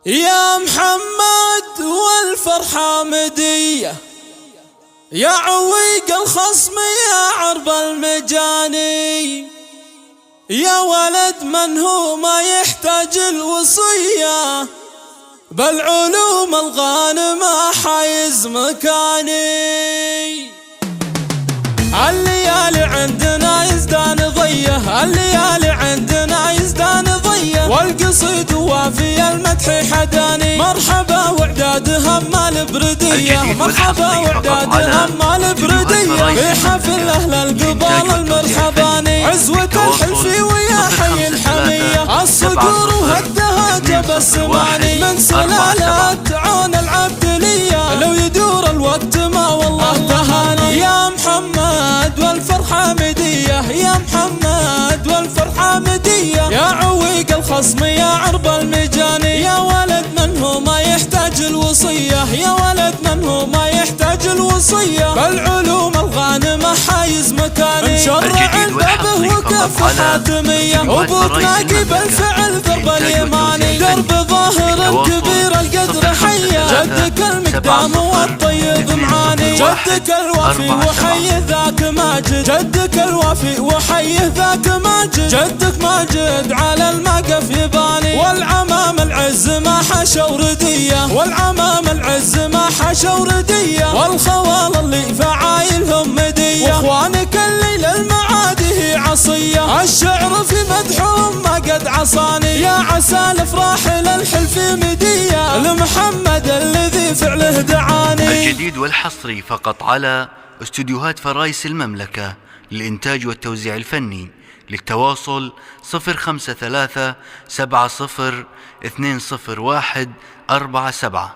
يا محمد والفرحة مدية، يا عويق الخصم يا عرب المجاني، يا ولد من هو ما يحتاج الوصية، بل علوم الغانمة حايز مكاني. الليالي عندنا يزدان ضيه، الليالي عندنا يزدان ضيه، والقصيد وافي المدح حداني. مرحبا وعداد همال البردية، مرحبا وعداد همال البردية، في حفل أهل القبال المرحباني. عزوة الحلفي ويا حي الحمية، الصقور وهدها جب السماني. من سلالات عون العبدلية، لو يدور الوقت ما والله تهاني. يا محمد والفرحة مدية، يا محمد والفرحة مدية، يا عويق الخصم يا عرب المجاني، يا ولد من هو ما يحتاج الوصية، يا ولد من هو ما يحتاج الوصية، بل علوم الغانمة حايز مكاني. مشرع بابه وكف حاتمية، وبوك ناقي بالفعل ضرب اليماني. درب ظاهر كبير القدر حية، جدك المقدام والطيب معاني. جدك الوافي وحي ذاك ماجد، جدك الوافي وحي ذاك ماجد، جدك ماجد على المقف يباني. والعمام العز ما حشوا ردية، والعمام العز ما حشوا ردية، والخوال اللي فعايلهم مدية، واخوانك الليل المعادي عصية. الشعر في مدحهم ما قد عصاني، يا عسى الافراح للحلف مدية، لمحمد الذي فعله دعاني. الجديد والحصري فقط على استوديوهات فرايس المملكة للإنتاج والتوزيع الفني. للتواصل 053 70 201 47.